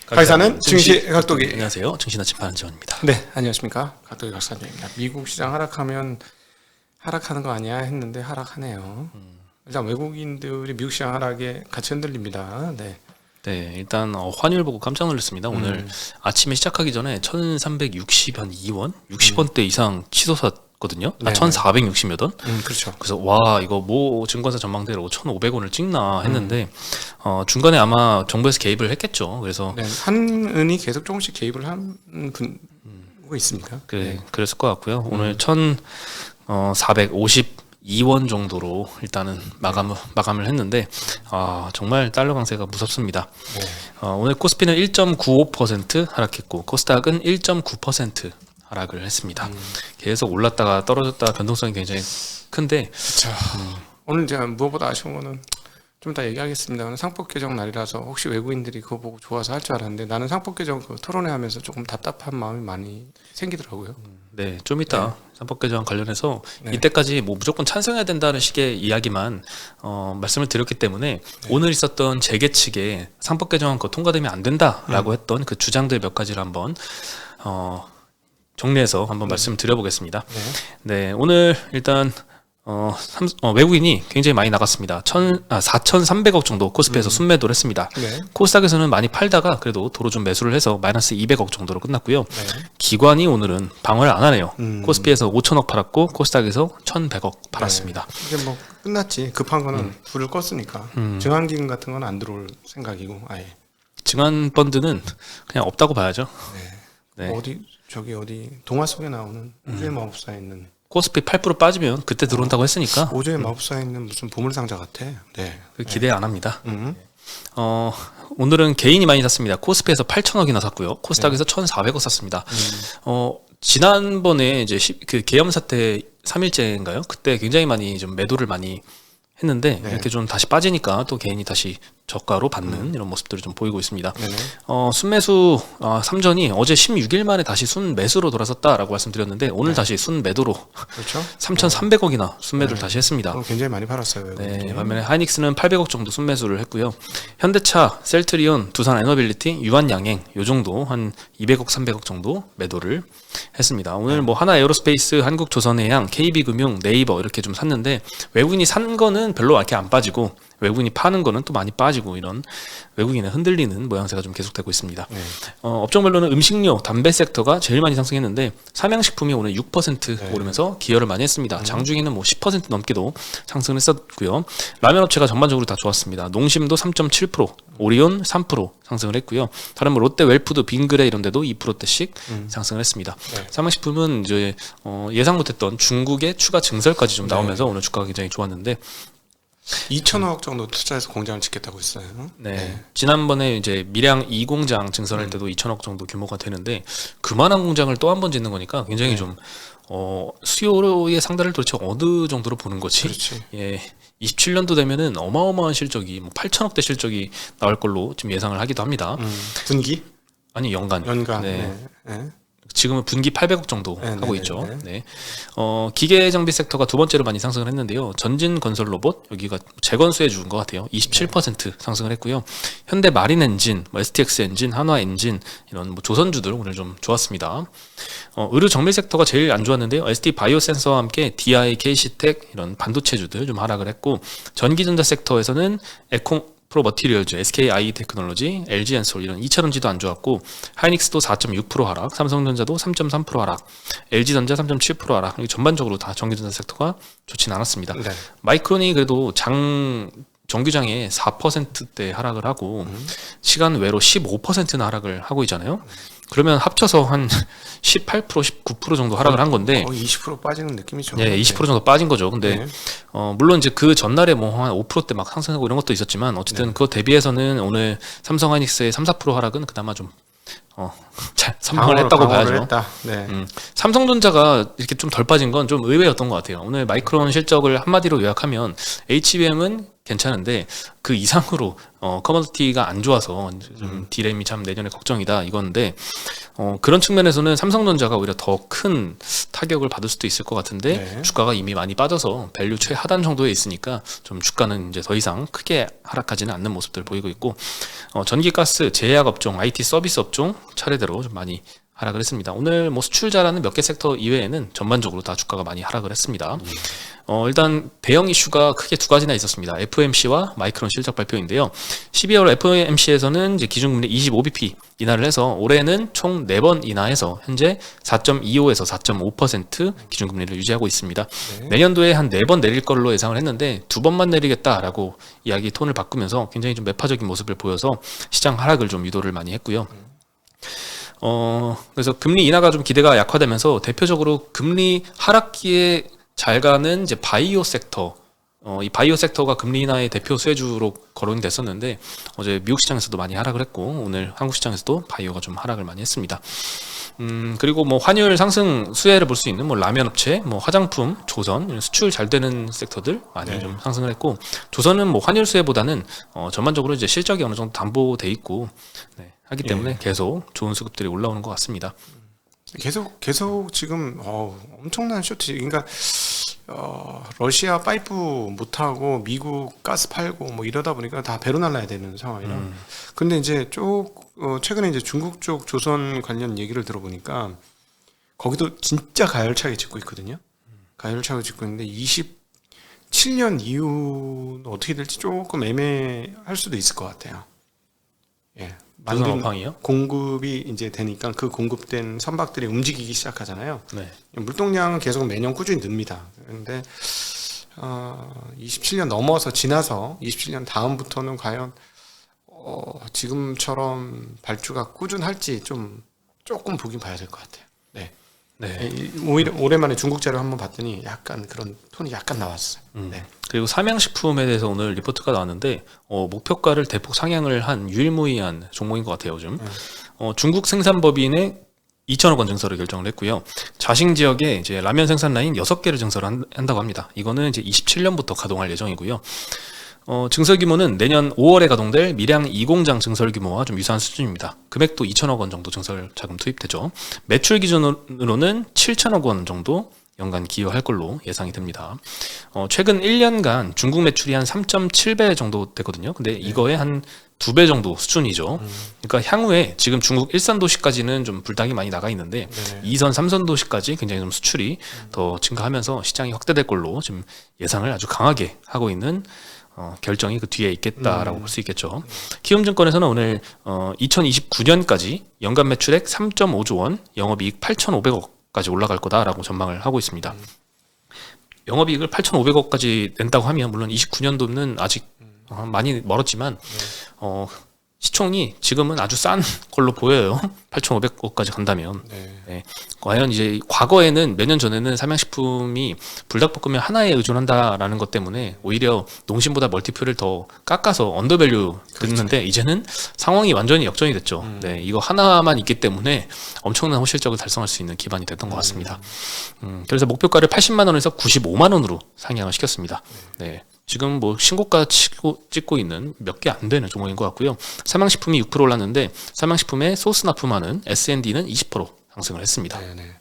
가이사는 증시 각도기. 안녕하세요. 증시나 침판 지원입니다. 네, 안녕하십니까. 각도기 각산주입니다. 미국 시장 하락하면 하락하는 거 아니야 했는데 하락하네요. 일단 외국인들이 미국 시장 하락에 같이 흔들립니다. 네. 네, 일단 환율 보고 깜짝 놀랐습니다. 오늘 아침에 시작하기 전에 1,360한 2원, 60원대 이상 치솟았거든요. 네. 1,460몇 원. 그렇죠. 그래서 와 이거 뭐 증권사 전망대로 1,500원을 찍나 했는데 중간에 아마 정부에서 개입을 했겠죠. 그래서 네, 한은이 계속 조금씩 개입을 한 분고 있습니다. 네. 그랬을 것 같고요. 오늘 1,452원 정도로 일단은 마감을 했는데 정말 달러 강세가 무섭습니다. 네. 오늘 코스피는 1.95% 하락했고 코스닥은 1.9% 하락을 했습니다. 계속 올랐다가 떨어졌다가 변동성이 굉장히 큰데 자, 오늘 제가 무엇보다 아쉬운 거는 좀 이따 얘기하겠습니다만 상법 개정 날이라서 혹시 외국인들이 그거 보고 좋아서 할 줄 알았는데 나는 상법 개정 그 토론회 하면서 조금 답답한 마음이 많이 생기더라고요. 네, 좀 이따 상법 개정 관련해서 네. 이때까지 뭐 무조건 찬성해야 된다는 식의 이야기만 말씀을 드렸기 때문에 오늘 있었던 재계 측에 상법 개정안 거 통과되면 안 된다라고 했던 그 주장들 몇 가지를 한번 정리해서 한번 말씀을 드려보겠습니다. 네, 오늘 일단 외국인이 굉장히 많이 나갔습니다. 4,300억 정도 코스피에서 순매도를 했습니다. 네. 코스닥에서는 많이 팔다가 그래도 도로 좀 매수를 해서 마이너스 200억 정도로 끝났고요. 네. 기관이 오늘은 방어를 안 하네요. 코스피에서 5천억 팔았고 코스닥에서 1,100억 팔았습니다. 이게 뭐 끝났지. 급한 거는 불을 껐으니까 증환기금 같은 건 안 들어올 생각이고 아예. 증환 펀드는 그냥 없다고 봐야죠. 네. 네. 어디 동화 속에 나오는 우주의 마법사에 있는 코스피 8% 빠지면 그때 들어온다고 했으니까 우주의 마법사에 있는 무슨 보물상자 같아. 네. 기대 안 합니다. 오늘은 개인이 많이 샀습니다. 코스피에서 8천억이나 샀고요. 코스닥에서 1,400억 샀습니다. 지난번에 이제 그 계엄 사태 3일째인가요? 그때 굉장히 많이 좀 매도를 많이 했는데 이렇게 좀 다시 빠지니까 또 개인이 다시 저가로 받는 이런 모습들을 좀 보이고 있습니다. 순매수 3전이 어제 16일 만에 다시 순매수로 돌아섰다라고 말씀드렸는데 오늘 다시 순매도로 그렇죠. 3,300억이나 순매도를 다시 했습니다. 굉장히 많이 팔았어요. 네, 반면에 하이닉스는 800억 정도 순매수를 했고요. 현대차, 셀트리온, 두산에너빌리티, 유한양행 요 정도 한 200억, 300억 정도 매도를 했습니다. 오늘 뭐 하나에어로스페이스, 한국조선해양, KB금융, 네이버 이렇게 좀 샀는데 외국인이 산 거는 별로 이렇게 안 빠지고 외국인이 파는 거는 또 많이 빠지고 이런 외국인의 흔들리는 모양새가 좀 계속되고 있습니다. 업종별로는 음식료, 담배 섹터가 제일 많이 상승했는데 삼양식품이 오늘 6% 오르면서 기여를 많이 했습니다. 장중에는 뭐 10% 넘게도 상승을 했었고요. 라면 업체가 전반적으로 다 좋았습니다. 농심도 3.7%, 오리온 3% 상승을 했고요. 다른 뭐 롯데 웰푸드, 빙그레 이런 데도 2%대씩 상승을 했습니다. 삼양식품은 이제 예상 못했던 중국의 추가 증설까지 좀 나오면서 오늘 주가가 굉장히 좋았는데 2천억 정도 투자해서 공장을 짓겠다고 했어요. 네. 지난번에 이제 밀양 2공장 증설할 때도 2천억 정도 규모가 되는데 그만한 공장을 또 한 번 짓는 거니까 굉장히 좀 수요의 상단을 도대체 어느 정도로 보는 거지? 그렇지. 예. 27년도 되면은 어마어마한 실적이 뭐 8천억대 실적이 나올 걸로 지금 예상을 하기도 합니다. 분기? 아니 연간. 네. 지금은 분기 800억 정도 하고 네. 있죠. 네. 기계 장비 섹터가 두 번째로 많이 상승을 했는데요. 전진 건설 로봇 여기가 재건수해 준 것 같아요. 27% 상승을 했고요. 현대 마린 엔진, 뭐 STX 엔진, 한화 엔진 이런 뭐 조선주들 오늘 좀 좋았습니다. 의료 정밀 섹터가 제일 안 좋았는데요. ST 바이오 센서와 함께 DI, KC텍 이런 반도체주들 좀 하락을 했고 전기전자 섹터에서는 프로 머티리얼즈, SKI 테크놀로지, LG 엔솔 이런 2차전지도 안 좋았고 하이닉스도 4.6% 하락, 삼성전자도 3.3% 하락, LG전자 3.7% 하락. 전반적으로 다 전기전자 섹터가 좋지는 않았습니다. 마이크론이 그래도 정규장에 4%대 하락을 하고 시간 외로 15%나 하락을 하고 있잖아요. 그러면 합쳐서 한 18%, 19% 정도 하락을 한 건데 거의 20% 빠지는 느낌이죠. 네, 20% 정도 빠진 거죠. 근데 물론 이제 그 전날에 뭐 한 5%대 막 상승하고 이런 것도 있었지만 어쨌든 그거 대비해서는 오늘 삼성 하이닉스의 3, 4% 하락은 그나마 좀 잘 선방을 했다고 봐야죠. 삼성전자가 이렇게 좀 덜 빠진 건 좀 의외였던 것 같아요. 오늘 마이크론 실적을 한마디로 요약하면 HBM은 괜찮은데 그 이상으로 커머디티가 안 좋아서 좀 디램이 참 내년에 걱정이다 이건데 그런 측면에서는 삼성전자가 오히려 더 큰 타격을 받을 수도 있을 것 같은데 네. 주가가 이미 많이 빠져서 밸류 최하단 정도에 있으니까 좀 주가는 이제 더 이상 크게 하락하지는 않는 모습들 보이고 있고 전기가스, 제약 업종, IT 서비스 업종 차례대로 좀 많이 하락을 했습니다. 오늘 뭐 수출 잘하는 몇 개 섹터 이외에는 전반적으로 다 주가가 많이 하락을 했습니다. 일단 대형 이슈가 크게 두 가지나 있었습니다. FOMC와 마이크론 실적 발표인데요. 12월 FOMC에서는 이제 기준금리 25bp 인하를 해서 올해는 총 4번 인하해서 현재 4.25에서 4.5% 기준금리를 유지하고 있습니다. 네. 내년도에 한 4번 내릴 걸로 예상을 했는데 2번만 내리겠다라고 이야기 톤을 바꾸면서 굉장히 좀 매파적인 모습을 보여서 시장 하락을 좀 유도를 많이 했고요. 그래서 금리 인하가 좀 기대가 약화되면서 대표적으로 금리 하락기에 잘 가는 이제 바이오 섹터, 이 바이오 섹터가 금리 인하의 대표 수혜주로 거론이 됐었는데 어제 미국 시장에서도 많이 하락을 했고 오늘 한국 시장에서도 바이오가 좀 하락을 많이 했습니다. 그리고 뭐 환율 상승 수혜를 볼 수 있는 뭐 라면 업체, 뭐 화장품, 조선 이런 수출 잘 되는 섹터들 많이 네. 좀 상승을 했고 조선은 뭐 환율 수혜보다는 전반적으로 이제 실적이 어느 정도 담보돼 있고 네, 하기 때문에 계속 좋은 수급들이 올라오는 것 같습니다. 계속 지금 엄청난 쇼트. 그러니까 러시아 파이프 못 하고 미국 가스 팔고 뭐 이러다 보니까 다 배로 날라야 되는 상황이라. 근데 이제 최근에 이제 중국 쪽 조선 관련 얘기를 들어보니까 거기도 진짜 가열차게 짓고 있거든요. 가열차게 짓고 있는데 27년 이후는 어떻게 될지 조금 애매할 수도 있을 것 같아요. 예. 조선 업황이요? 공급이 이제 되니까 그 공급된 선박들이 움직이기 시작하잖아요. 네. 물동량은 계속 매년 꾸준히 늡니다. 그런데 27년 넘어서 지나서 27년 다음부터는 과연 지금처럼 발주가 꾸준할지 조금 보긴 봐야 될 것 같아요. 네. 네. 오히려 오랜만에 중국 자료 한번 봤더니 약간 그런 톤이 약간 나왔어요. 네. 그리고 삼양식품에 대해서 오늘 리포트가 나왔는데 목표가를 대폭 상향을 한 유일무이한 종목인 것 같아요 요즘. 중국 생산법인의 2천억 원 증설을 결정을 했고요. 자식 지역에 이제 라면 생산 라인 6개를 증설을 한다고 합니다. 이거는 이제 27년부터 가동할 예정이고요. 증설 규모는 내년 5월에 가동될 밀양 2공장 증설 규모와 좀 유사한 수준입니다. 금액도 2천억 원 정도 증설 자금 투입되죠. 매출 기준으로는 7천억 원 정도 연간 기여할 걸로 예상이 됩니다. 최근 1년간 중국 매출이 한 3.7배 정도 되거든요. 근데 이거의 한 2배 정도 수준이죠. 그러니까 향후에 지금 중국 1선 도시까지는 좀 불닭이 많이 나가 있는데 2선, 3선 도시까지 굉장히 좀 수출이 더 증가하면서 시장이 확대될 걸로 지금 예상을 아주 강하게 하고 있는 결정이 그 뒤에 있겠다라고 볼 수 있겠죠. 키움증권에서는 오늘 2029년까지 연간 매출액 3.5조 원, 영업이익 8,500억까지 올라갈 거다라고 전망을 하고 있습니다. 영업이익을 8,500억까지 낸다고 하면 물론 29년도는 아직 많이 멀었지만 시총이 지금은 아주 싼 걸로 보여요. 8,500억까지 간다면. 네. 과연 이제 과거에는 몇 년 전에는 삼양식품이 불닭볶음면 하나에 의존한다라는 것 때문에 오히려 농심보다 멀티플을 더 깎아서 언더밸류 됐는데 이제는 상황이 완전히 역전이 됐죠. 네, 이거 하나만 있기 때문에 엄청난 호실적을 달성할 수 있는 기반이 됐던 것 같습니다. 그래서 목표가를 80만 원에서 95만 원으로 상향을 시켰습니다. 네. 지금 뭐 신고가 찍고 있는 몇 개 안 되는 종목인 것 같고요. 삼양식품이 6% 올랐는데 삼양식품의 소스 납품하는 S&D는 20% 상승을 했습니다. 네네.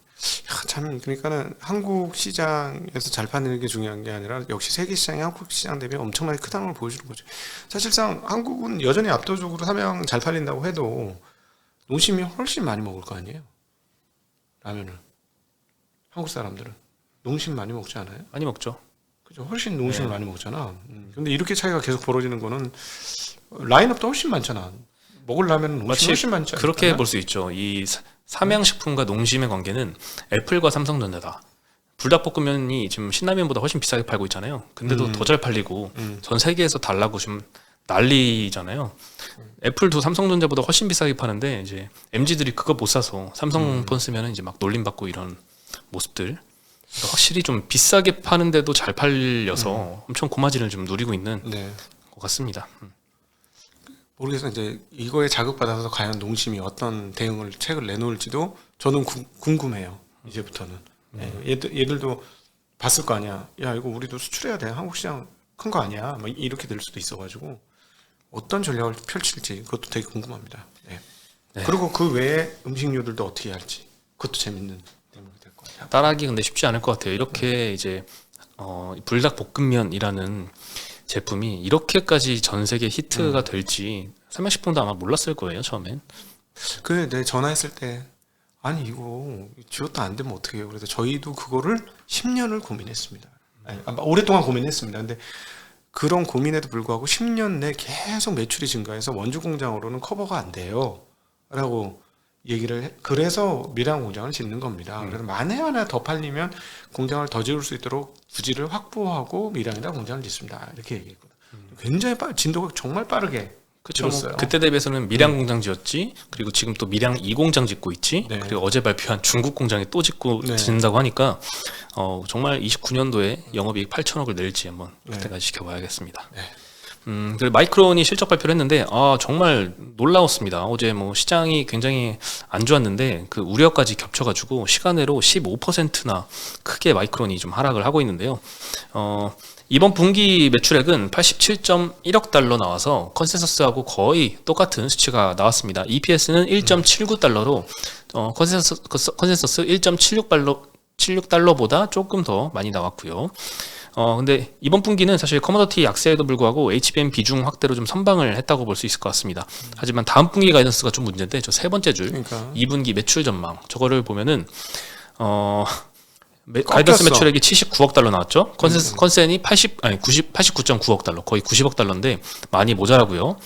참 그러니까는 한국 시장에서 잘 파는 게 중요한 게 아니라 역시 세계 시장이 한국 시장 대비 엄청나게 크다는 걸 보여주는 거죠. 사실상 한국은 여전히 압도적으로 삼양 잘 팔린다고 해도 농심이 훨씬 많이 먹을 거 아니에요. 라면을. 한국 사람들은 농심 많이 먹지 않아요? 많이 먹죠. 그죠. 훨씬 농심을 많이 먹잖아. 근데 이렇게 차이가 계속 벌어지는 거는 라인업도 훨씬 많잖아. 먹을 라면은 농심이 훨씬 많지 않나? 그렇게 볼 수 있죠. 이 삼양식품과 농심의 관계는 애플과 삼성전자다. 불닭볶음면이 지금 신라면보다 훨씬 비싸게 팔고 있잖아요. 근데도 더 잘 팔리고 전 세계에서 달라고 지금 난리잖아요. 애플도 삼성전자보다 훨씬 비싸게 파는데 이제 MZ들이 그거 못 사서 삼성폰 쓰면은 이제 막 놀림받고 이런 모습들. 그러니까 확실히 좀 비싸게 파는데도 잘 팔려서 엄청 고마진을 좀 누리고 있는 것 같습니다. 모르겠어요. 이제 이거에 자극받아서 과연 농심이 어떤 책을 내놓을지도 저는 궁금해요. 이제부터는. 얘들도 봤을 거 아니야. 야, 이거 우리도 수출해야 돼. 한국 시장 큰 거 아니야. 뭐 이렇게 될 수도 있어가지고 어떤 전략을 펼칠지 그것도 되게 궁금합니다. 네. 네. 그리고 그 외에 음식료들도 어떻게 할지 그것도 재밌는 대목이 될 것 같아요. 따라하기 근데 쉽지 않을 것 같아요. 이렇게 이제 불닭볶음면이라는 제품이 이렇게까지 전 세계 히트가 될지 삼양식품도 아마 몰랐을 거예요 처음엔. 내 전화했을 때 아니 이거 지웠다 안 되면 어떻게 해요? 그래서 저희도 그거를 10년을 고민했습니다. 아니, 오랫동안 고민했습니다. 근데 그런 고민에도 불구하고 10년 내 계속 매출이 증가해서 원주 공장으로는 커버가 안 돼요. 라고 그래서 밀양 공장을 짓는 겁니다. 그래서 만에 하나 더 팔리면 공장을 더 지을 수 있도록 부지를 확보하고 밀양에다 공장을 짓습니다. 이렇게 얘기했거든요. 굉장히 진도가 정말 빠르게 그렇죠. 줄었어요. 그때 대비해서는 밀양 공장 지었지, 그리고 지금 또 밀양 2공장 짓고 있지, 네. 그리고 어제 발표한 중국 공장에 또 짓고 네. 짓는다고 하니까 정말 29년도에 영업이익 8천억을 낼지 한번 네. 그때까지 지켜봐야겠습니다. 네. 그리고 마이크론이 실적 발표를 했는데 정말 놀라웠습니다. 어제 뭐 시장이 굉장히 안 좋았는데 그 우려까지 겹쳐가지고 시간으로 15%나 크게 마이크론이 좀 하락을 하고 있는데요. 이번 분기 매출액은 87.1억 달러 나와서 컨센서스하고 거의 똑같은 수치가 나왔습니다. EPS는 1.79달러로 컨센서스 1.76달러보다 조금 더 많이 나왔고요. 근데 이번 분기는 사실 커머더티 약세에도 불구하고 HBM 비중 확대로 좀 선방을 했다고 볼 수 있을 것 같습니다. 하지만 다음 분기 가이던스가 좀 문제인데 저 세 번째 줄 그러니까. 2분기 매출 전망 저거를 보면은 가이던스 매출액이 79억 달러 나왔죠. 컨센이 89.9억 달러, 거의 90억 달러인데 많이 모자라고요.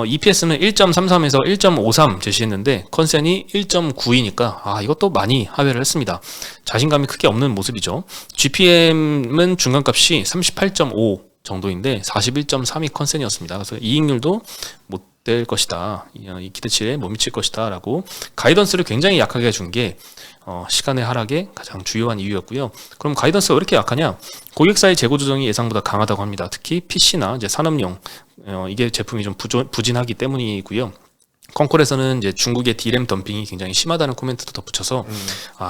EPS는 1.33에서 1.53 제시했는데 컨센이 1.9이니까 이것도 많이 하회를 했습니다. 자신감이 크게 없는 모습이죠. GPM은 중간값이 38.5 정도인데 41.3이 컨센이었습니다. 그래서 이익률도 못 될 것이다. 이 기대치에 못 미칠 것이다. 라고 가이던스를 굉장히 약하게 해준 게 시간의 하락의 가장 주요한 이유였고요. 그럼 가이던스가 왜 이렇게 약하냐? 고객사의 재고 조정이 예상보다 강하다고 합니다. 특히 PC나 이제 산업용 이게 제품이 좀 부진하기 때문이고요. 컨콜에서는 이제 중국의 D램 덤핑이 굉장히 심하다는 코멘트도 덧붙여서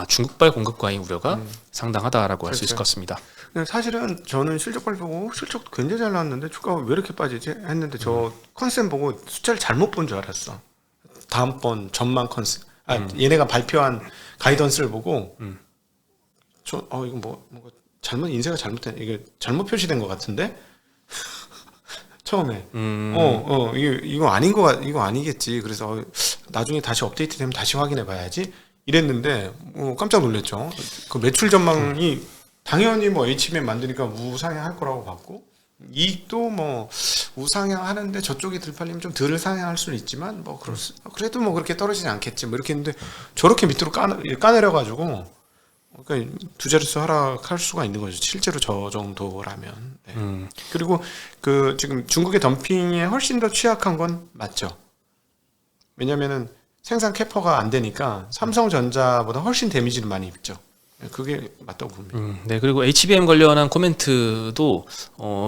중국발 공급 과잉 우려가 상당하다라고 할 수 있을 것 같습니다. 근데 사실은 저는 실적 발표 보고 실적 굉장히 잘 나왔는데 주가가 왜 이렇게 빠지지 했는데 저 컨센 보고 숫자를 잘못 본 줄 알았어. 다음번 전망 컨센 얘네가 발표한 가이던스를 보고 이거 뭔가 인쇄가 잘못된 이게 잘못 표시된 것 같은데 처음에 이거 아닌 이거 아니겠지. 그래서 나중에 다시 업데이트되면 다시 확인해 봐야지 이랬는데 깜짝 놀랐죠. 그 매출 전망이 당연히 뭐 HBM 만드니까 우상향할 거라고 봤고 이익도 뭐 우상향하는데 저쪽이 덜 팔리면 좀 덜 상향할 수는 있지만 그래도 뭐 그렇게 떨어지지 않겠지 뭐 이렇게 했는데 저렇게 밑으로 까내려 가지고 그러니까 두 자릿수 하락할 수가 있는 거죠. 실제로 저 정도라면. 네. 그리고 지금 중국의 덤핑에 훨씬 더 취약한 건 맞죠. 왜냐면은 생산 캐퍼가 안 되니까 삼성전자보다 훨씬 데미지를 많이 입죠. 그게 맞다고 봅니다. 네, 그리고 HBM 관련한 코멘트도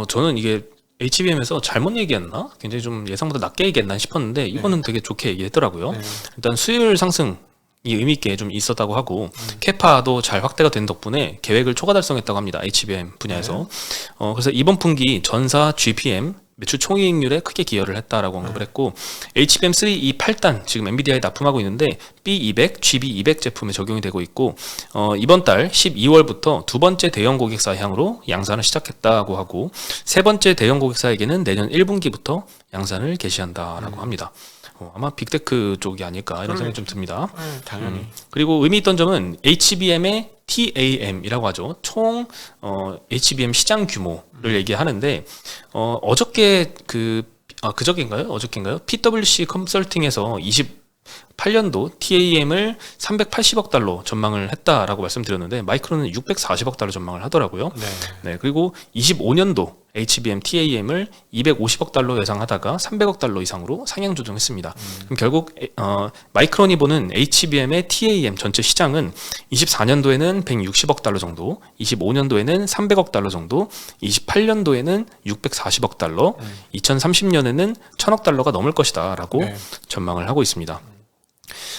저는 이게 HBM에서 잘못 얘기했나? 굉장히 좀 예상보다 낮게 얘기했나 싶었는데 이거는 되게 좋게 얘기했더라고요. 네. 일단 수율 상승 이 의미 있게 좀 있었다고 하고 캐파도 잘 확대가 된 덕분에 계획을 초과 달성했다고 합니다. HBM 분야에서. 그래서 이번 분기 전사 GPM 매출 총이익률에 크게 기여를 했다라고 언급을 했고 HBM3 이 8단 지금 엔비디아에 납품하고 있는데 B200, GB200 제품에 적용이 되고 있고 이번 달 12월부터 두 번째 대형 고객사 향으로 양산을 시작했다고 하고 세 번째 대형 고객사에게는 내년 1분기부터 양산을 개시한다라고 합니다. 아마 빅테크 쪽이 아닐까 이런 생각이 좀 듭니다. 당연히. 그리고 의미 있던 점은 HBM의 TAM이라고 하죠. 총 HBM 시장 규모를 얘기하는데 어저께 그저께인가요? 어저께인가요? PwC 컨설팅에서 28년도 TAM을 380억 달러 전망을 했다라고 말씀드렸는데 마이크론은 640억 달러 전망을 하더라고요. 네, 그리고 25년도 HBM TAM을 250억 달러 예상하다가 300억 달러 이상으로 상향 조정했습니다. 그럼 결국 마이크론이 보는 HBM의 TAM 전체 시장은 24년도에는 160억 달러 정도, 25년도에는 300억 달러 정도, 28년도에는 640억 달러, 2030년에는 1000억 달러가 넘을 것이다라고 전망을 하고 있습니다.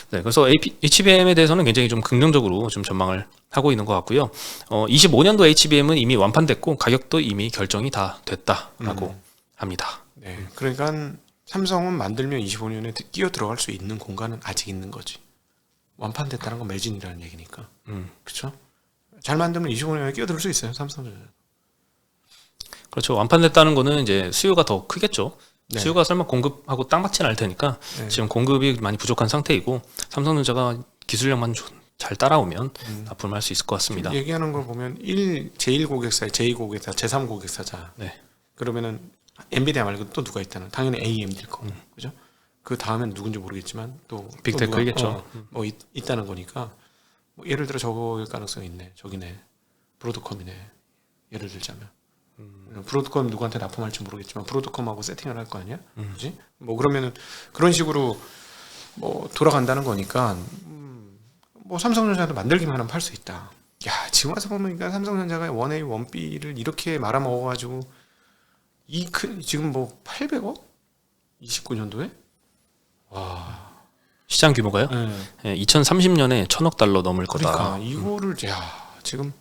네, 그래서 HBM에 대해서는 굉장히 좀 긍정적으로 좀 전망을 하고 있는 것 같고요. 25년도 HBM은 이미 완판됐고 가격도 이미 결정이 다 됐다라고 합니다. 네. 그러니까 삼성은 만들면 25년에 끼어 들어갈 수 있는 공간은 아직 있는 거지. 완판됐다는 건 매진이라는 얘기니까. 그렇죠? 잘 만들면 25년에 끼어 들을 수 있어요, 삼성전자. 그렇죠. 완판됐다는 거는 이제 수요가 더 크겠죠. 네. 수요가 설마 공급하고 딱 맞지는 않을 테니까 네. 지금 공급이 많이 부족한 상태이고 삼성전자가 기술력만 잘 따라오면 납품할 수 있을 것 같습니다. 얘기하는 걸 보면 제1 고객사, 제2 고객사, 제3 고객사자. 네. 그러면은 엔비디아 말고 또 누가 있다는? 당연히 AMD일 거고, 그죠? 그 다음엔 누군지 모르겠지만 또 빅테크이겠죠. 뭐 있다는 거니까 뭐 예를 들어 저거일 가능성이 있네. 저기네, 브로드컴이네. 예를 들자면 브로드컴 누구한테 납품할지 모르겠지만 브로드컴하고 세팅을 할 거 아니야, 그지? 뭐 그러면은 그런 식으로 뭐 돌아간다는 거니까 뭐 삼성전자도 만들기만 하면 팔 수 있다. 야, 지금 와서 보면 그러니까 삼성전자가 1A, 1B를 이렇게 말아 먹어가지고 지금 뭐 800억? 29년도에? 와. 시장 규모가요? 네. 2030년에 1000억 달러 넘을 거다. 그러니까 이거를 지금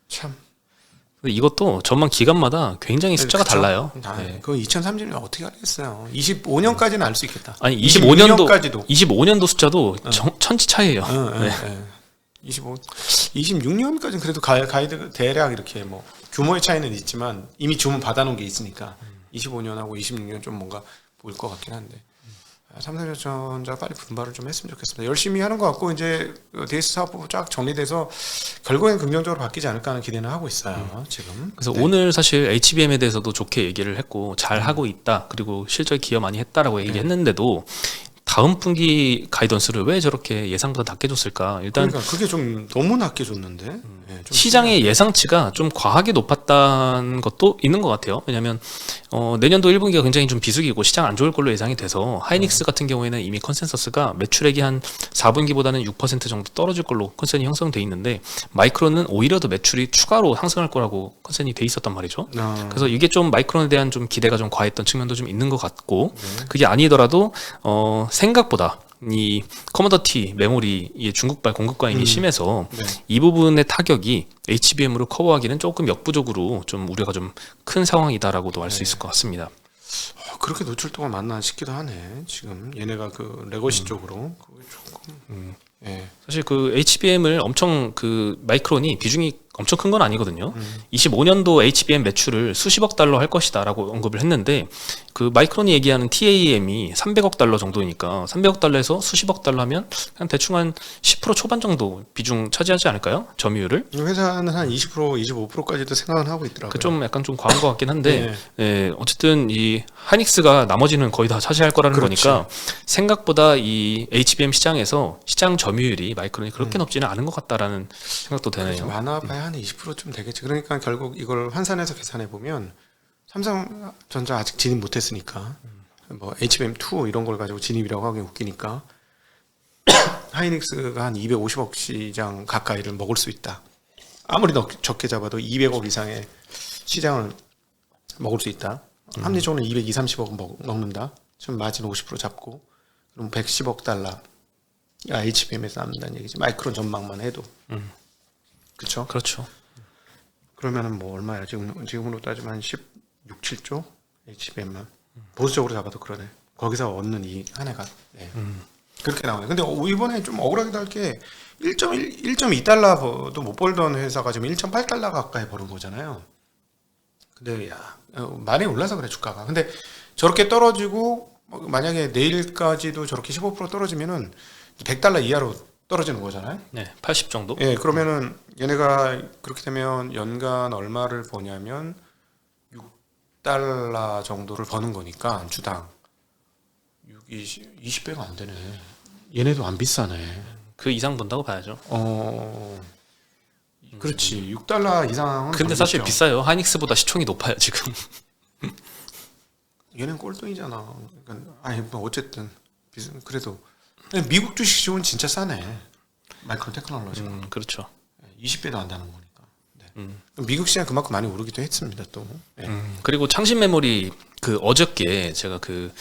참. 근데 이것도 전망 기간마다 굉장히 숫자가 그쵸? 달라요. 네. 그거 2030년 어떻게 알겠어요? 25년까지는 알 수 있겠다. 아니 25년까지도. 25년도 숫자도 천지 차이예요. 네. 26년까지는 그래도 가이드 대략 이렇게 뭐 규모의 차이는 있지만 이미 주문 받아놓은 게 있으니까 25년하고 26년 좀 뭔가 보일 것 같긴 한데 삼성전자 빨리 분발을 좀 했으면 좋겠습니다. 열심히 하는 것 같고 이제 DS 사업부 쫙 정리돼서 결국엔 긍정적으로 바뀌지 않을까 하는 기대는 하고 있어요. 지금. 그래서 네. 오늘 사실 HBM에 대해서도 좋게 얘기를 했고 잘 하고 있다. 그리고 실적이 기여 많이 했다라고 얘기했는데도 다음 분기 가이던스를 왜 저렇게 예상보다 낮게 줬을까? 일단 그러니까 그게 좀 너무 낮게 줬는데 네, 좀 시장의 예상치가 좀 과하게 높았다는 것도 있는 것 같아요. 왜냐하면 내년도 1분기가 굉장히 좀 비수기고 시장 안 좋을 걸로 예상이 돼서 하이닉스 같은 경우에는 이미 컨센서스가 매출액이 한 4분기보다는 6% 정도 떨어질 걸로 컨센이 형성돼 있는데 마이크론은 오히려 더 매출이 추가로 상승할 거라고 컨센이 돼 있었단 말이죠. 그래서 이게 좀 마이크론에 대한 좀 기대가 좀 과했던 측면도 좀 있는 것 같고 그게 아니더라도 생각보다 이 커머더티 메모리의 중국발 공급 과잉이 심해서 네. 이 부분의 타격이 HBM으로 커버하기는 조금 역부족으로 좀 우려가 좀 큰 상황이다라고도 알 수 있을 것 같습니다. 그렇게 노출도가 많나 싶기도 하네. 지금 얘네가 그 레거시 쪽으로 그게 조금 예. 사실 그 HBM을 엄청 그 마이크론이 비중이 엄청 큰 건 아니거든요. 25년도 HBM 매출을 수십억 달러 할 것이다라고 언급을 했는데 그 마이크론이 얘기하는 TAM이 300억 달러 정도니까 300억 달러에서 수십억 달러 하면 그냥 대충 한 10% 초반 정도 비중 차지하지 않을까요? 점유율을? 회사는 한 20%, 25%까지도 생각은 하고 있더라고요. 그 좀 약간 좀 과한 것 같긴 한데 어쨌든 이 하이닉스가 나머지는 거의 다 차지할 거라는 그렇지. 거니까 생각보다 이 HBM 시장에서 시장 점유율이 마이크론이 그렇게 높지는 않은 것 같다라는 생각도 되네요. 많아봐야 한 20%좀 되겠지. 그러니까 결국 이걸 환산해서 계산해 보면 삼성전자 아직 진입 못했으니까 뭐 HBM2 이런 걸 가지고 진입이라고 하기 웃기니까 하이닉스가 한 250억 시장 가까이를 먹을 수 있다. 아무리 적게 잡아도 200억 이상의 시장을 먹을 수 있다. 합리적으로 220, 30억 먹는다. 지금 마진 50% 잡고 그럼 110억 달러 HBM에서 남는다는 얘기지. 마이크론 전망만 해도. 그렇죠? 그렇죠. 그러면은 뭐 얼마야? 지금으로 따지면 한 16, 7조 HBM만 보수적으로 잡아도 그러네. 거기서 얻는 이 한 해가 그렇게 나오네. 근데 이번에 좀 억울하기도 할 게 1.2달러도 못 벌던 회사가 지금 1.8달러 가까이 버는 거잖아요. 근데 야 많이 올라서 그래 주가가. 근데 저렇게 떨어지고 만약에 내일까지도 저렇게 15% 떨어지면은 100달러 이하로 떨어지는 거잖아요. 네, 80 정도. 예, 그러면은 얘네가 그렇게 되면 연간 얼마를 버냐면 6달러 정도를 버는 거니까 주당 20배가 안 되네. 얘네도 안 비싸네. 그 이상 본다고 봐야죠. 그렇지. 6달러 이상은 근데 더 사실 있죠. 비싸요. 하이닉스보다 시총이 높아요 지금. 얘는 꼴등이잖아. 그러니까 아니 뭐 어쨌든 그래도 미국 주식 시장은 진짜 싸네. 마이크론 테크놀로지가. 그렇죠. 20배도 안 되는 거니까. 네. 미국 시장 그만큼 많이 오르기도 했습니다. 또. 네. 그리고 창신 메모리 그 어저께 제가 그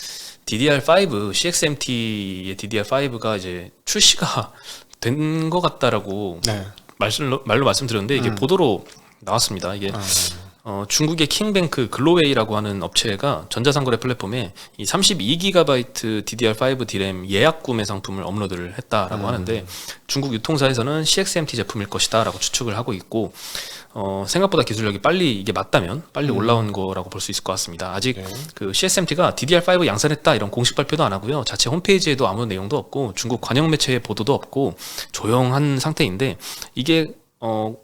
DDR5 CXMT의 DDR5가 이제 출시가 된 것 같다라고 네. 말로 말씀드렸는데 이게 보도로 나왔습니다. 이게 중국의 킹뱅크 글로웨이라고 하는 업체가 전자상거래 플랫폼에 이 32GB DDR5 D램 예약 구매 상품을 업로드를 했다라고 하는데 중국 유통사에서는 CXMT 제품일 것이다라고 추측을 하고 있고 생각보다 기술력이 빨리 이게 맞다면 빨리 올라온 거라고 볼 수 있을 것 같습니다. 아직 네. 그 CXMT가 DDR5 양산했다 이런 공식 발표도 안 하고요. 자체 홈페이지에도 아무 내용도 없고 중국 관영 매체의 보도도 없고 조용한 상태인데 이게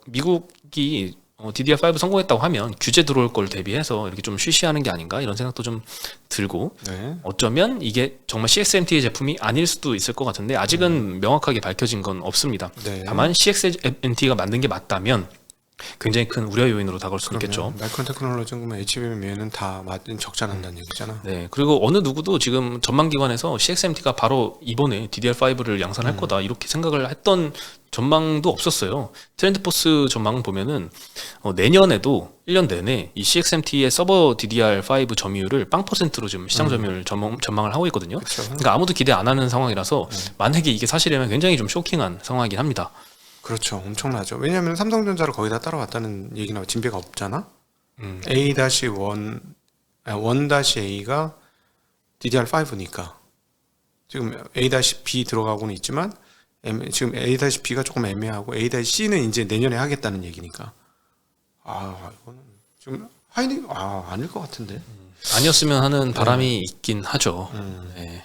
미국이 DDR5 성공했다고 하면 규제 들어올 걸 대비해서 이렇게 좀 쉬쉬하는 게 아닌가 이런 생각도 좀 들고 네. 어쩌면 이게 정말 CXMT의 제품이 아닐 수도 있을 것 같은데 아직은 명확하게 밝혀진 건 없습니다. 네. 다만 CXMT가 만든 게 맞다면 굉장히 큰 우려 요인으로 다가올 수 있겠죠. 마이크론 테크놀로지 그러면 HBM 외에는 다 맞은 적자난다는 얘기잖아. 네, 그리고 어느 누구도 지금 전망기관에서 CXMT가 바로 이번에 DDR5를 양산할 거다 이렇게 생각을 했던 전망도 없었어요. 트렌드포스 전망을 보면은 내년에도 1년 내내 이 CXMT의 서버 DDR5 점유율을 0%로 지금 시장 점유율 전망을 하고 있거든요. 그쵸. 그러니까 아무도 기대 안 하는 상황이라서 만약에 이게 사실이면 굉장히 좀 쇼킹한 상황이긴 합니다. 그렇죠. 엄청나죠. 왜냐하면 삼성전자를 거의 다 따라왔다는 얘기나 진배가 없잖아. A-1, 1-A가 DDR5니까 지금 A-B 들어가고는 있지만 지금 A-B가 조금 애매하고 A-C는 이제 내년에 하겠다는 얘기니까 이거는 지금 하이닉 아닐 것 같은데. 아니었으면 하는 바람이 있긴 하죠. 네.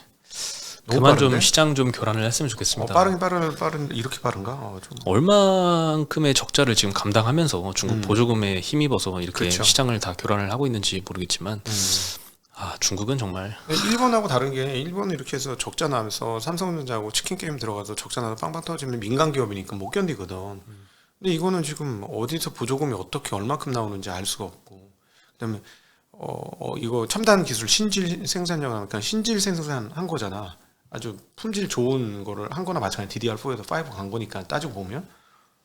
너무 그만 빠른데? 좀 시장 좀 교란을 했으면 좋겠습니다. 빠른 이렇게 빠른가? 좀. 얼만큼의 적자를 지금 감당하면서 중국 보조금에 힘입어서 이렇게 그쵸. 시장을 다 교란을 하고 있는지 모르겠지만 중국은 정말 일본하고 다른 게 일본은 이렇게 해서 적자 나면서 삼성전자하고 치킨 게임 들어가서 적자 나서 빵빵 터지면 민간 기업이니까 못 견디거든. 근데 이거는 지금 어디서 보조금이 어떻게 얼마큼 나오는지 알 수가 없고, 그다음에 이거 첨단 기술 신질 생산력 하니까 신질 생산한 거잖아. 아주 품질 좋은 거를 한 거나 마찬가지. DDR4에서 5 간 거니까 따지고 보면.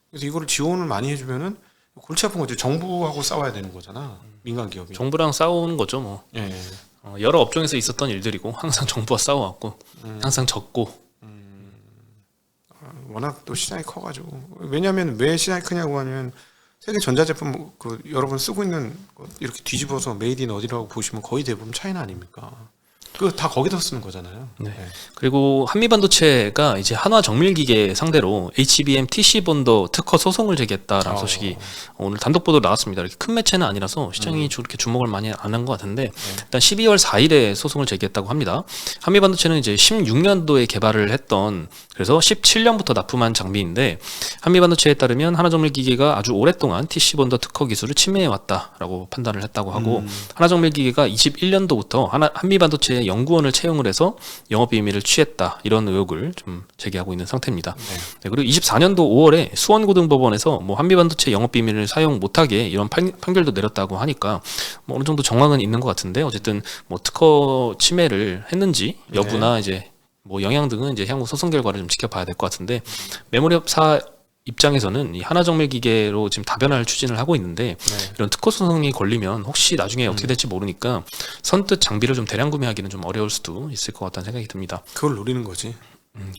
그래서 이거를 지원을 많이 해주면은 골치 아픈 거지. 정부하고 싸워야 되는 거잖아. 민간 기업이. 정부랑 싸우는 거죠. 뭐 예. 여러 업종에서 있었던 일들이고 항상 정부와 싸워왔고 항상 졌고 워낙 또 시장이 커가지고. 왜냐하면 왜 시장이 크냐고 하면 세계 전자제품 그 여러분 쓰고 있는 거 이렇게 뒤집어서 메이드 인 어디라고 보시면 거의 대부분 차이나 아닙니까? 그거 다 거기다 쓰는 거잖아요. 네. 그리고 한미반도체가 이제 한화 정밀기계 상대로 HBM TC 본더 특허 소송을 제기했다라는 소식이 오늘 단독 보도 나왔습니다. 이렇게 큰 매체는 아니라서 시장이 그렇게 주목을 많이 안 한 것 같은데 일단 12월 4일에 소송을 제기했다고 합니다. 한미반도체는 이제 16년도에 개발을 했던 그래서 17년부터 납품한 장비인데 한미반도체에 따르면 한화정밀기계가 아주 오랫동안 TC 본더 특허 기술을 침해해 왔다라고 판단을 했다고 하고 한화정밀기계가 21년도부터 한미반도체 연구원을 채용을 해서 영업 비밀을 취했다 이런 의혹을 좀 제기하고 있는 상태입니다. 네, 그리고 24년도 5월에 수원고등법원에서 뭐 한미반도체 영업 비밀을 사용 못하게 이런 판결도 내렸다고 하니까 뭐 어느 정도 정황은 있는 것 같은데 어쨌든 뭐 특허 침해를 했는지 여부나 이제 뭐 영향 등은 이제 향후 소송 결과를 좀 지켜봐야 될 것 같은데 메모리업사 입장에서는 이 한화정밀기계로 지금 다변화를 추진을 하고 있는데 이런 특허 소송이 걸리면 혹시 나중에 어떻게 될지 모르니까 선뜻 장비를 좀 대량 구매하기는 좀 어려울 수도 있을 것 같다는 생각이 듭니다. 그걸 노리는 거지.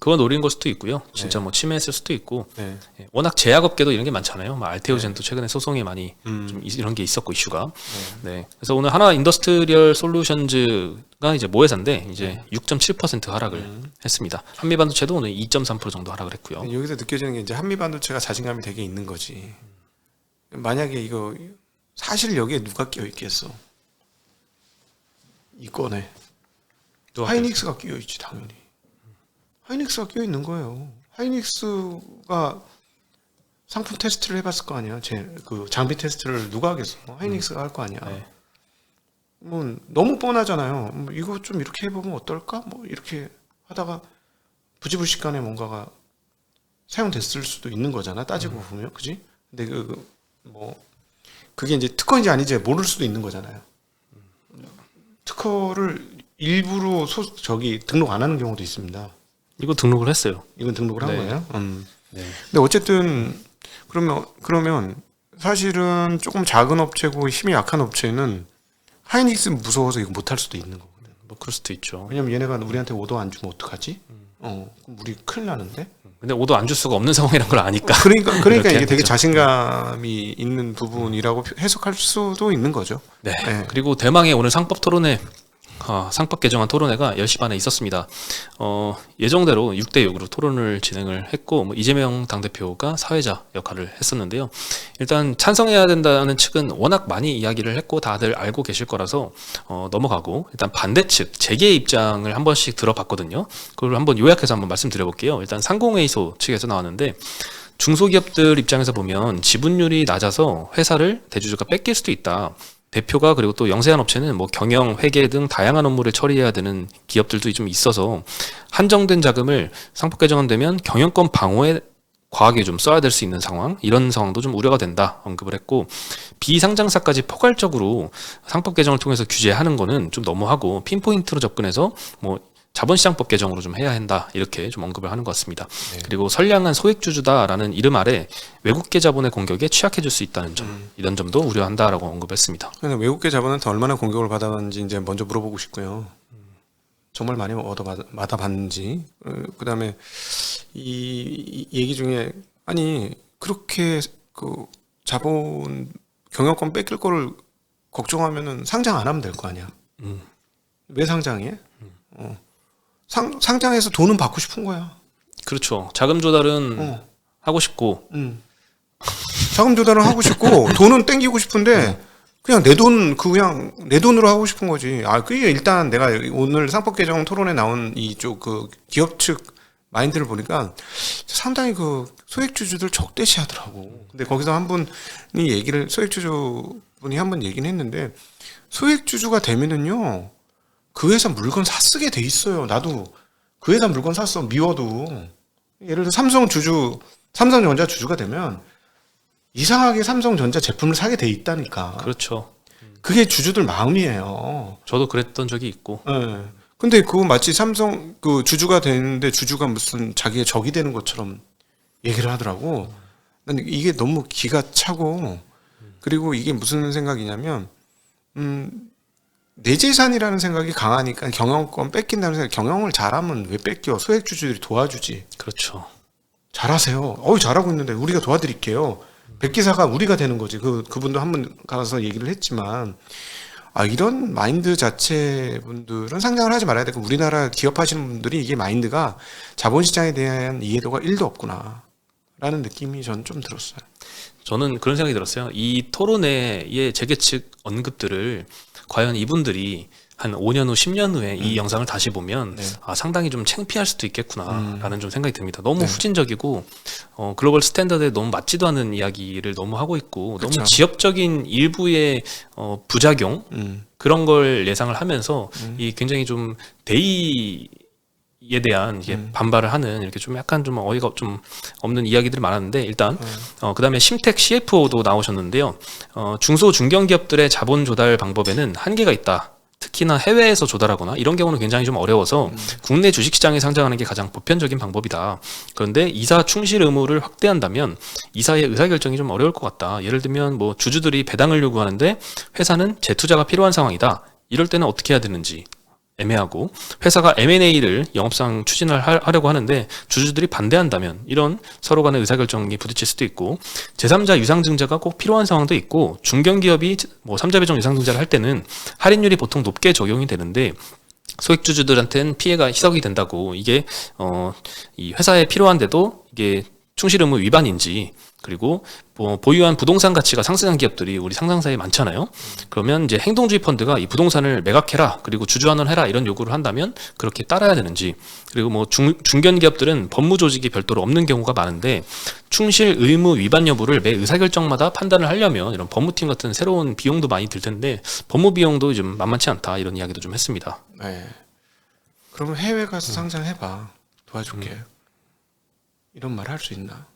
그거 노리는 걸 수도 있고요. 진짜 뭐 침해했을 수도 있고 네. 워낙 제약업계도 이런 게 많잖아요. 막 알테오젠도 최근에 소송이 많이 좀 이런 게 있었고 이슈가. 네. 그래서 오늘 하나 인더스트리얼 솔루션즈가 이제 모회사인데 이제 6.7% 하락을 했습니다. 한미반도체도 오늘 2.3% 정도 하락을 했고요. 여기서 느껴지는 게 이제 한미반도체가 자신감이 되게 있는 거지. 만약에 이거 사실 여기에 누가 끼어 있겠어? 이 건에 하이닉스가 끼어 있지 당연히. 하이닉스가 끼어 있는 거예요. 하이닉스가 상품 테스트를 해봤을 거 아니야. 그 장비 테스트를 누가 하겠어? 하이닉스가 할 거 아니야. 네. 뭐 너무 뻔하잖아요. 뭐 이거 좀 이렇게 해보면 어떨까? 뭐 이렇게 하다가 부지불식간에 뭔가가 사용됐을 수도 있는 거잖아. 따지고 보면, 그지? 근데 그게 이제 특허인지 아닌지 모를 수도 있는 거잖아요. 특허를 일부러 등록 안 하는 경우도 있습니다. 이거 등록을 했어요. 이건 등록을 한 네. 거예요. 네. 근데 어쨌든 그러면 사실은 조금 작은 업체고 힘이 약한 업체는 하이닉스 무서워서 이거 못할 수도 있는 거거든. 뭐 그럴 수도 있죠. 왜냐면 얘네가 우리한테 오더 안 주면 어떡하지? 그럼 우리 큰일 나는데. 근데 오도 안 줄 수가 없는 상황이란 걸 아니까. 그러니까 이렇게 이게 되게 하죠. 자신감이 있는 부분이라고 해석할 수도 있는 거죠. 네. 네. 그리고 대망의 오늘 상법 토론회, 상법 개정안 토론회가 10시 반에 있었습니다. 예정대로 6대 6으로 토론을 진행을 했고, 뭐 이재명 당대표가 사회자 역할을 했었는데요. 일단 찬성해야 된다는 측은 워낙 많이 이야기를 했고 다들 알고 계실 거라서 넘어가고, 일단 반대 측 재계의 입장을 한 번씩 들어봤거든요. 그걸 한번 요약해서 한번 말씀드려볼게요. 일단 상공회의소 측에서 나왔는데, 중소기업들 입장에서 보면 지분율이 낮아서 회사를 대주주가 뺏길 수도 있다. 대표가 그리고 또 영세한 업체는 뭐 경영, 회계 등 다양한 업무를 처리해야 되는 기업들도 좀 있어서 한정된 자금을 상법 개정안되면 경영권 방어에 과하게 좀 써야 될 수 있는 상황, 이런 상황도 좀 우려가 된다 언급을 했고, 비상장사까지 포괄적으로 상법 개정을 통해서 규제하는 거는 좀 너무하고 핀포인트로 접근해서 뭐 자본시장법 개정으로 좀 해야 한다, 이렇게 좀 언급을 하는 것 같습니다. 네. 그리고 선량한 소액주주다라는 이름 아래 외국계 자본의 공격에 취약해질 수 있다는 점, 이런 점도 우려한다라고 언급했습니다. 그래서 외국계 자본한테 얼마나 공격을 받아봤는지 이제 먼저 물어보고 싶고요. 정말 많이 받아봤는지. 그다음에 이 얘기 중에 아니 그렇게 그 자본 경영권 뺏길 거를 걱정하면은 상장 안 하면 될 거 아니야. 왜 상장해? 상장해서 돈은 받고 싶은 거야. 그렇죠. 자금 조달은 하고 싶고, 자금 조달은 하고 싶고 돈은 땡기고 싶은데 그냥 그냥 내 돈으로 하고 싶은 거지. 그게 일단 내가 오늘 상법 개정 토론에 나온 이쪽 그 기업 측 마인드를 보니까 상당히 그 소액주주들 적대시하더라고. 근데 거기서 한 분이 소액주주 분이 한 번 얘기는 했는데, 소액주주가 되면은요 그 회사 물건 사쓰게 돼 있어요. 나도 그 회사 물건 샀어. 미워도. 예를 들어 삼성전자 주주가 되면 이상하게 삼성전자 제품을 사게 돼 있다니까. 그렇죠. 그게 주주들 마음이에요. 저도 그랬던 적이 있고. 예. 근데 그거 마치 삼성 그 주주가 되는데 주주가 무슨 자기의 적이 되는 것처럼 얘기를 하더라고. 난 이게 너무 기가 차고, 그리고 이게 무슨 생각이냐면 내 재산이라는 생각이 강하니까 경영권 뺏긴다는 생각. 경영을 잘하면 왜 뺏겨? 소액주주들이 도와주지. 그렇죠. 잘하세요. 잘하고 있는데 우리가 도와드릴게요. 백기사가 우리가 되는 거지. 그분도 한 번 가서 얘기를 했지만, 이런 마인드 자체 분들은 상장을 하지 말아야 되고, 우리나라 기업 하시는 분들이 이게 마인드가 자본시장에 대한 이해도가 1도 없구나 라는 느낌이 저는 좀 들었어요. 저는 그런 생각이 들었어요. 이 토론회의 재계 측 언급들을 과연 이분들이 한 5년 후, 10년 후에 이 영상을 다시 보면 네. 상당히 좀 창피할 수도 있겠구나라는 좀 생각이 듭니다. 너무 네. 후진적이고 글로벌 스탠다드에 너무 맞지도 않는 이야기를 너무 하고 있고, 그쵸. 너무 지역적인 일부의 부작용, 그런 걸 예상을 하면서 이 굉장히 좀 대의에 대한 이게 반발을 하는, 이렇게 좀 약간 좀 어이가 좀 없는 이야기들이 많았는데, 일단 그다음에 심텍 CFO도 나오셨는데요. 중소 중견기업들의 자본 조달 방법에는 한계가 있다. 특히나 해외에서 조달하거나 이런 경우는 굉장히 좀 어려워서 국내 주식시장에 상장하는 게 가장 보편적인 방법이다. 그런데 이사 충실 의무를 확대한다면 이사의 의사결정이 좀 어려울 것 같다. 예를 들면 뭐 주주들이 배당을 요구하는데 회사는 재투자가 필요한 상황이다. 이럴 때는 어떻게 해야 되는지 애매하고, 회사가 M&A를 영업상 추진을 하려고 하는데 주주들이 반대한다면 이런 서로 간의 의사결정이 부딪힐 수도 있고, 제3자 유상증자가 꼭 필요한 상황도 있고, 중견기업이 뭐 3자 배정 유상증자를 할 때는 할인율이 보통 높게 적용이 되는데 소액주주들한테는 피해가 희석이 된다고, 이게 이 회사에 필요한데도 이게 충실 의무 위반인지, 그리고 뭐 보유한 부동산 가치가 상승한 기업들이 우리 상장사에 많잖아요. 그러면 이제 행동주의 펀드가 이 부동산을 매각해라, 그리고 주주환원해라, 이런 요구를 한다면 그렇게 따라야 되는지, 그리고 뭐 중견 기업들은 법무 조직이 별도로 없는 경우가 많은데 충실 의무 위반 여부를 매 의사결정마다 판단을 하려면 이런 법무팀 같은 새로운 비용도 많이 들 텐데 법무 비용도 좀 만만치 않다, 이런 이야기도 좀 했습니다. 네. 그러면 해외 가서 상장해봐. 도와줄게. 이런 말 할 수 있나?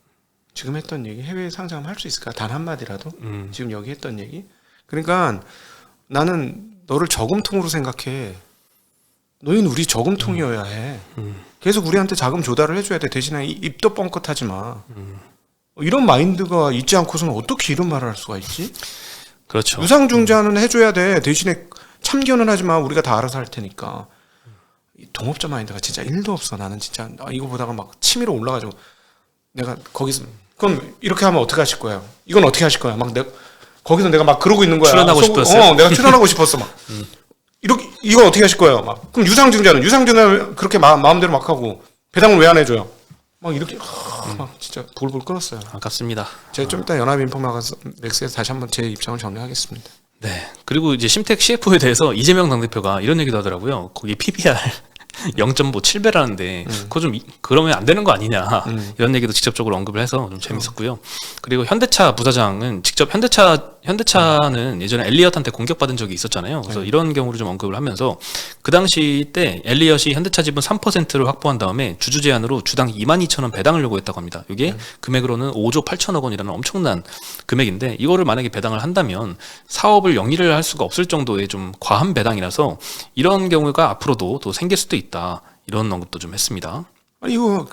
지금 했던 얘기 해외 상장하면 할 수 있을까? 단 한마디라도? 지금 여기 했던 얘기? 그러니까 나는 너를 저금통으로 생각해. 너희는 우리 저금통이어야 해. 계속 우리한테 자금 조달을 해줘야 돼. 대신에 입도 뻥끗하지 마. 이런 마인드가 있지 않고서는 어떻게 이런 말을 할 수가 있지? 그렇죠. 유상증자는 해줘야 돼. 대신에 참견은 하지만 우리가 다 알아서 할 테니까. 이 동업자 마인드가 진짜 1도 없어. 나는 진짜 이거 보다가 막 치밀어 올라가지고 내가 거기서 그럼 이렇게 하면 어떻게 하실 거예요? 이건 어떻게 하실 거야? 막 내가 거기서 내가 막 그러고 있는 거야. 출연하고 싶었어요? 내가 출연하고 싶었어 막. 이렇게 이건 어떻게 하실 거예요? 막 그럼 유상증자는 그렇게 마음대로 막 하고 배당을 왜 안 해줘요? 막 이렇게 막 진짜 볼볼 끓었어요. 아깝습니다. 제가 좀 이따 연합인포맥스에서 다시 한번 제 입장을 정리하겠습니다. 네. 그리고 이제 심택 CFO에 대해서 이재명 당대표가 이런 얘기도 하더라고요. 거기 PBR 0.7배라는데 그거 좀 그러면 안 되는 거 아니냐 이런 얘기도 직접적으로 언급을 해서 좀 재밌었고요. 그리고 현대차 부사장은 직접 현대차는 예전에 엘리엇한테 공격받은 적이 있었잖아요. 그래서 이런 경우를 좀 언급을 하면서 그 당시 때 엘리엇이 현대차 지분 3%를 확보한 다음에 주주 제한으로 주당 22,000원 배당을 요구했다고 합니다. 이게 금액으로는 5조 8천억 원이라는 엄청난 금액인데 이거를 만약에 배당을 한다면 사업을 영위를 할 수가 없을 정도의 좀 과한 배당이라서 이런 경우가 앞으로도 또 생길 수도 있다. 이런 언급도 좀 했습니다. 아니 이거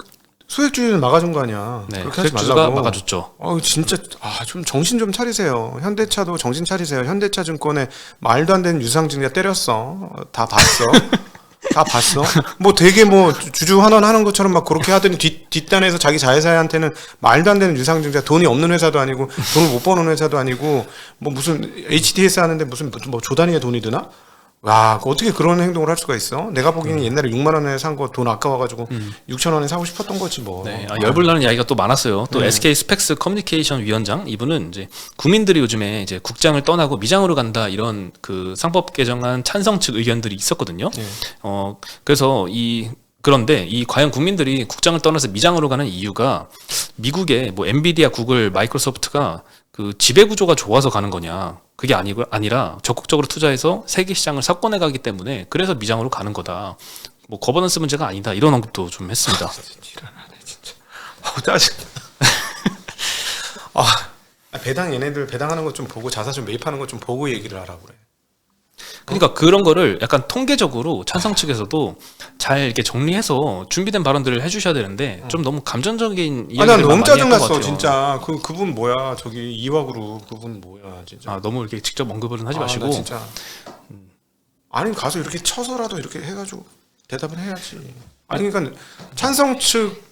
소액주주는 막아준 거 아니야. 네, 그렇게 하지 소액주주가 말라고. 막아줬죠. 진짜 좀 정신 좀 차리세요. 현대차도 정신 차리세요. 현대차 증권에 말도 안 되는 유상증자 때렸어. 다 봤어. 다 봤어. 뭐 되게 뭐 주주 환원하는 것처럼 막 그렇게 하더니 뒷단에서 자기 자회사한테는 말도 안 되는 유상증자 돈이 없는 회사도 아니고 돈을 못 버는 회사도 아니고 뭐 무슨 HTS 하는데 무슨 뭐 조단위의 돈이 드나? 와, 어떻게 그런 행동을 할 수가 있어? 내가 보기에는 옛날에 6만 원에 산 거 돈 아까워가지고 6천 원에 사고 싶었던 거지 뭐. 네, 열불나는 이야기가 또 많았어요. 또 SK 스펙스 커뮤니케이션 위원장 이분은 이제 국민들이 요즘에 이제 국장을 떠나고 미장으로 간다 이런 그 상법 개정안 찬성 측 의견들이 있었거든요. 네. 그래서 그런데 과연 국민들이 국장을 떠나서 미장으로 가는 이유가 미국의 뭐 엔비디아, 구글, 마이크로소프트가 그 지배 구조가 좋아서 가는 거냐? 그게 아니라 적극적으로 투자해서 세계 시장을 석권해 가기 때문에 그래서 미장으로 가는 거다. 뭐 거버넌스 문제가 아니다. 이런 언급도 좀 했습니다. 지랄하네 진짜. 짜증. 배당 얘네들 배당하는 것 좀 보고 자사 좀 매입하는 것 좀 보고 얘기를 하라고 그래. 그러니까 그런 거를 약간 통계적으로 찬성 측에서도 잘 이렇게 정리해서 준비된 발언들을 해주셔야 되는데 좀 너무 감정적인 난 이야기를 너무 많이 할 것 짜증났어 같아요. 진짜. 그분 뭐야 저기 이화그룹 그분 뭐야 진짜. 너무 이렇게 직접 언급은 하지 마시고 나 진짜. 아니 가서 이렇게 쳐서라도 이렇게 해가지고 대답을 해야지. 아니 그러니까 찬성 측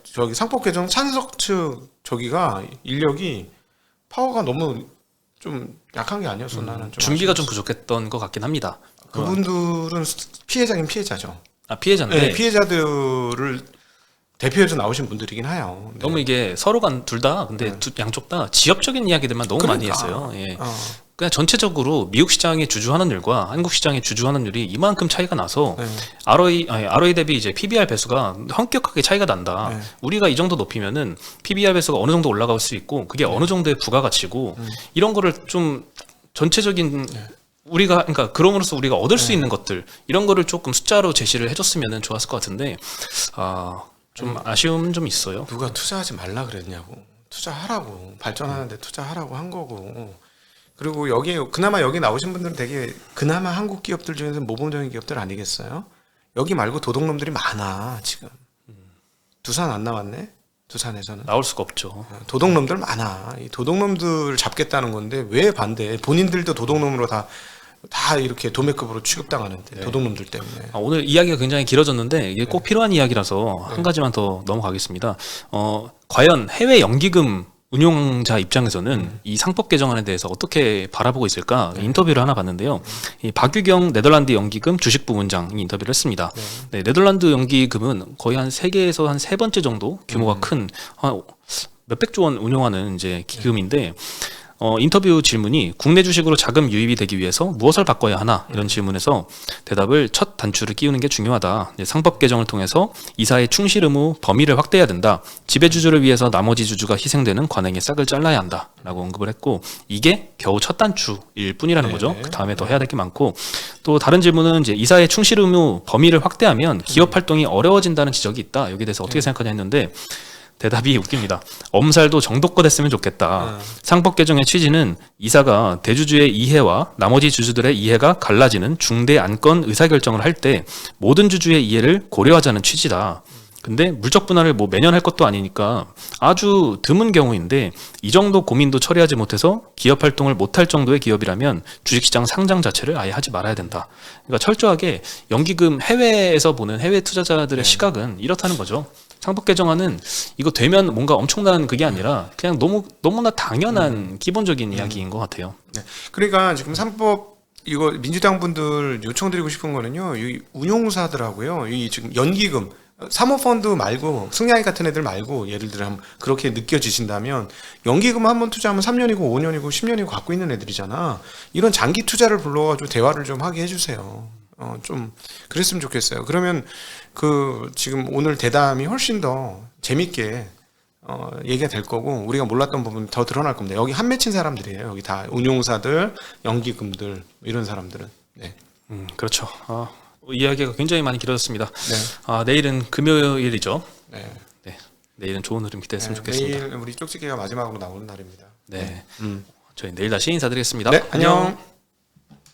저기 상법 개정 찬성 측 저기가 인력이 파워가 너무 좀 약한 게 아니었어. 나는 좀 준비가 좀 부족했던 것 같긴 합니다. 그분들은 피해자긴 피해자죠. 피해자인데 네, 피해자들을 대표해서 나오신 분들이긴 해요. 네. 너무 이게 서로가 둘 다 근데 양쪽 다 지역적인 이야기들만 너무 많이 했어요. 예. 그냥 전체적으로 미국 시장의 주주하는 일과 한국 시장의 주주하는 일이 이만큼 차이가 나서 ROE 대비 이제 PBR 배수가 현격하게 차이가 난다. 네. 우리가 이 정도 높이면은 PBR 배수가 어느 정도 올라갈 수 있고 그게 어느 정도의 부가가치고 이런 거를 좀 전체적인 그러니까 그럼으로써 우리가 얻을 수 있는 것들 이런 거를 조금 숫자로 제시를 해줬으면 좋았을 것 같은데 좀 아쉬움은 좀 있어요. 누가 투자하지 말라 그랬냐고. 투자하라고. 발전하는데 투자하라고 한 거고. 그리고 그나마 여기 나오신 분들은 되게 그나마 한국 기업들 중에서 모범적인 기업들 아니겠어요? 여기 말고 도둑놈들이 많아 지금. 두산 안 나왔네? 두산에서는 나올 수가 없죠. 도둑놈들 많아. 이 도둑놈들 잡겠다는 건데 왜 반대해? 본인들도 도둑놈으로 다 이렇게 도매급으로 취급당하는데 도둑놈들 때문에. 오늘 이야기가 굉장히 길어졌는데 이게 꼭 필요한 이야기라서 한 가지만 더 넘어가겠습니다. 과연 해외 연기금 운용자 입장에서는 이 상법 개정안에 대해서 어떻게 바라보고 있을까 인터뷰를 하나 봤는데요. 이 박유경 네덜란드 연기금 주식부문장이 인터뷰를 했습니다. 네, 네덜란드 연기금은 거의 한 세계에서 한 세 번째 정도 규모가 큰 몇백조 원 운용하는 이제 기금인데 인터뷰 질문이 국내 주식으로 자금 유입이 되기 위해서 무엇을 바꿔야 하나 이런 질문에서 대답을 첫 단추를 끼우는 게 중요하다. 상법 개정을 통해서 이사의 충실 의무 범위를 확대해야 된다. 지배주주를 위해서 나머지 주주가 희생되는 관행의 싹을 잘라야 한다라고 언급을 했고 이게 겨우 첫 단추일 뿐이라는 거죠. 그 다음에 더 해야 될 게 많고 또 다른 질문은 이제 이사의 충실 의무 범위를 확대하면 기업 활동이 어려워진다는 지적이 있다. 여기에 대해서 어떻게 생각하냐 했는데 대답이 웃깁니다. 엄살도 정도껏 했으면 좋겠다. 상법 개정의 취지는 이사가 대주주의 이해와 나머지 주주들의 이해가 갈라지는 중대 안건 의사결정을 할 때 모든 주주의 이해를 고려하자는 취지다. 근데 물적 분할을 뭐 매년 할 것도 아니니까 아주 드문 경우인데 이 정도 고민도 처리하지 못해서 기업 활동을 못할 정도의 기업이라면 주식시장 상장 자체를 아예 하지 말아야 된다. 그러니까 철저하게 연기금 해외에서 보는 해외 투자자들의 시각은 이렇다는 거죠. 상법 개정안은 이거 되면 뭔가 엄청난 그게 아니라 그냥 너무나 당연한 기본적인 이야기인 것 같아요. 네. 그러니까 지금 3법 이거 민주당 분들 요청드리고 싶은 거는요. 이 운용사들하고요. 이 지금 연기금 사모펀드 말고 승량이 같은 애들 말고 예를 들어 그렇게 느껴지신다면 연기금 한번 투자하면 3년이고 5년이고 10년이고 갖고 있는 애들이잖아. 이런 장기 투자를 불러가지고 대화를 좀 하게 해주세요. 좀 그랬으면 좋겠어요. 그러면 그 지금 오늘 대담이 훨씬 더 재밌게 얘기가 될 거고 우리가 몰랐던 부분 더 드러날 겁니다. 여기 한 맺힌 사람들이에요. 여기 다 운용사들, 연기금들 이런 사람들은. 네. 그렇죠. 이야기가 굉장히 많이 길어졌습니다. 네. 내일은 금요일이죠. 네. 네. 내일은 좋은 흐름 기대했으면 좋겠습니다. 내일 우리 쪽지기가 마지막으로 나오는 날입니다. 네. 저희 내일 다시 인사드리겠습니다. 네. 안녕.